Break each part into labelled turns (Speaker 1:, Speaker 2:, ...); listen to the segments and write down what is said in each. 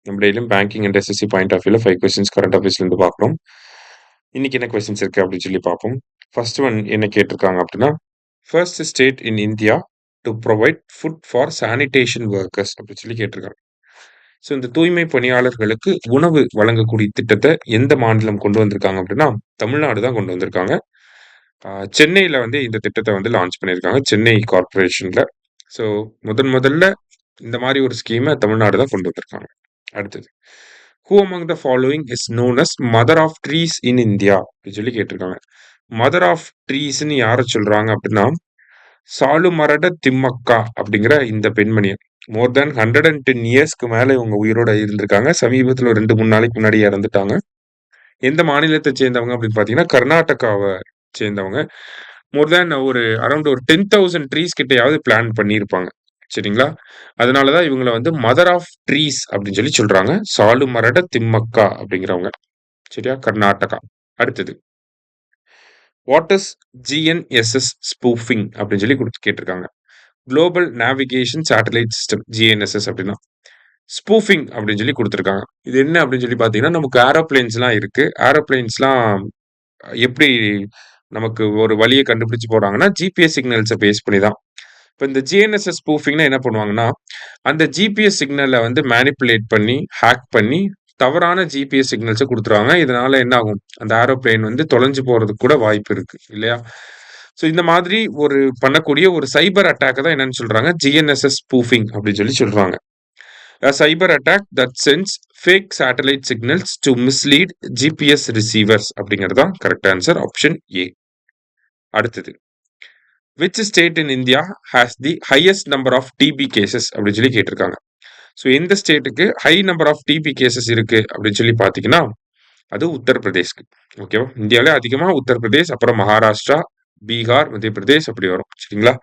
Speaker 1: நம்ம டெய்லியும் banking and SSC point of வியூல 5 கொஸ்டின்ஸ் கரண்ட் அஃபேர்ஸ்லேருந்து பார்க்குறோம். இன்னைக்கு என்ன கொஸ்டின்ஸ் இருக்கு அப்படின்னு சொல்லி பார்ப்போம். ஃபர்ஸ்ட் ஒன் என்ன கேட்டிருக்காங்க அப்படின்னா, first state in India to provide food for sanitation workers அப்படின்னு சொல்லி கேட்டிருக்காங்க. ஸோ இந்த தூய்மை பணியாளர்களுக்கு உணவு வழங்கக்கூடிய திட்டத்தை எந்த மாநிலம் கொண்டு வந்திருக்காங்க அப்படின்னா, தமிழ்நாடு தான் கொண்டு வந்திருக்காங்க. சென்னையில் வந்து இந்த திட்டத்தை வந்து லான்ச் பண்ணியிருக்காங்க, சென்னை கார்பரேஷன்ல. ஸோ முதல்ல இந்த மாதிரி ஒரு ஸ்கீமை தமிழ்நாடு தான் கொண்டு வந்திருக்காங்க. அடுத்தது, who among the following is known as mother of trees in India அப்படின்னு சொல்லி கேட்டிருக்காங்க. மதர் ஆஃப் ட்ரீஸ்ன்னு யாரை சொல்றாங்க அப்படின்னா, சாலுமரட திம்மக்கா அப்படிங்கிற இந்த பெண்மணி. மோர் தேன் 110 இயர்ஸ்க்கு மேல இவங்க உயிரோட இருந்திருக்காங்க. சமீபத்தில் ஒரு 2-3 நாளைக்கு முன்னாடி இறந்துட்டாங்க. எந்த மாநிலத்தை சேர்ந்தவங்க அப்படின்னு பார்த்தீங்கன்னா, கர்நாடகாவை சேர்ந்தவங்க. மோர் தேன் ஒரு அரௌண்ட் ஒரு 10,000 ட்ரீஸ் கிட்டயாவது பிளான் பண்ணியிருப்பாங்க. சரிங்களா? அதனால தான் இவங்கள வந்து மதர் ஆஃப் ட்ரீஸ் அப்படின்னு சொல்லி சொல்றாங்க. சாலுமரட திம்மக்கா அப்படிங்கிறவங்க. சரியா? கர்நாடகா. அடுத்தது, வாட் இஸ் ஜிஎன்எஸ்எஸ் ஸ்பூஃபிங் அப்படின்னு சொல்லி கேட்டிருக்காங்க. Global navigation satellite system, GNSS அப்படின்னா. ஸ்பூஃபிங் அப்படின்னு சொல்லி கொடுத்துருக்காங்க. இது என்ன அப்படின்னு சொல்லி பார்த்தீங்கன்னா, நமக்கு ஏரோப்ளேன்ஸ்லாம் இருக்கு. ஏரோப்ளேன்ஸ்லாம் எப்படி நமக்கு ஒரு வழியை கண்டுபிடிச்சு போறாங்கன்னா, ஜிபிஎஸ் சிக்னல்ஸை பேஸ் பண்ணி தான். இப்போ இந்த ஜிஎன்எஸ்எஸ் ஸ்பூஃபிங்னா என்ன பண்ணுவாங்கன்னா, அந்த ஜிபிஎஸ் சிக்னலை வந்து மேனிப்புலேட் பண்ணி, ஹேக் பண்ணி, தவறான ஜிபிஎஸ் சிக்னல்ஸை கொடுத்துருவாங்க. இதனால என்ன ஆகும், அந்த ஏரோப்ளேன் வந்து தொலைஞ்சு போறதுக்கு கூட வாய்ப்பு இருக்கு இல்லையா? ஸோ இந்த மாதிரி ஒரு பண்ணக்கூடிய ஒரு சைபர் அட்டாக் தான் என்னன்னு சொல்றாங்க, ஜிஎன்எஸ்எஸ் ஸ்பூஃபிங் அப்படின்னு சொல்லி சொல்றாங்க. A cyber attack that sends fake satellite signals to mislead GPS receivers அப்படிங்கிறது தான் கரெக்ட் ஆன்சர், ஆப்ஷன் ஏ. அடுத்தது, which state in India has the highest number of TB cases அப்படின்னு சொல்லி கேட்டிருக்காங்க. ஸோ எந்த ஸ்டேட்டுக்கு high number of TB cases இருக்கு அப்படின்னு சொல்லி பார்த்தீங்கன்னா, அது உத்தரப்பிரதேஷ்க்கு. ஓகேவா? இந்தியாவிலே அதிகமாக உத்தரப்பிரதேஷ், அப்புறம் மகாராஷ்டிரா, பீகார், மத்திய பிரதேஷ் அப்படி வரும். சரிங்களா?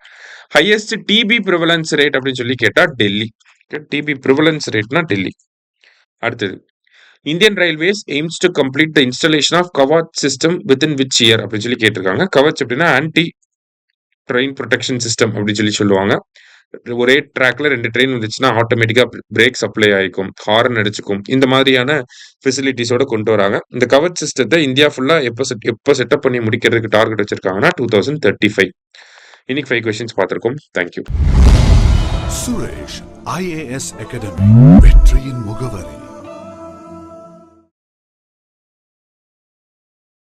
Speaker 1: ஹையஸ்ட் டிபி ப்ரிவலன்ஸ் ரேட் அப்படின்னு சொல்லி கேட்டா டெல்லி. டிபி ப்ரிவலன்ஸ் ரேட்னா டெல்லி. அடுத்தது, Indian railways aims to complete the installation of Kavach system within which year அப்படின்னு சொல்லி கேட்டிருக்காங்க. கவச் அப்படின்னா ஆன்டி ட்ரெயின் ப்ரொடெக்ஷன் சிஸ்டம் அப்படின்னு சொல்லி சொல்லுவாங்க. ஒரே ட்ராக்ல 2 ட்ரெயின் வந்துச்சுன்னா ஆட்டோமேட்டிக்கா பிரேக் சப்ளை ஆயிக்கும், ஹார்ன் அடிச்சுக்கும். இந்த மாதிரியான ஃபெசிலிட்டிஸோட கொண்டு வராங்க. இந்த கவச் சிஸ்டத்தை இந்தியா ஃபுல்லா எப்போ செட்டப் பண்ணி முடிக்கிறதுக்கு டார்கெட் வச்சிருக்காங்கன்னா 2035. இன்னைக்கு 5 கொஸ்டின்ஸ் பார்த்திருக்கோம். தேங்க்யூ.
Speaker 2: சுரேஷ் IAS அகாடமி, வெற்றியின் முகவர்.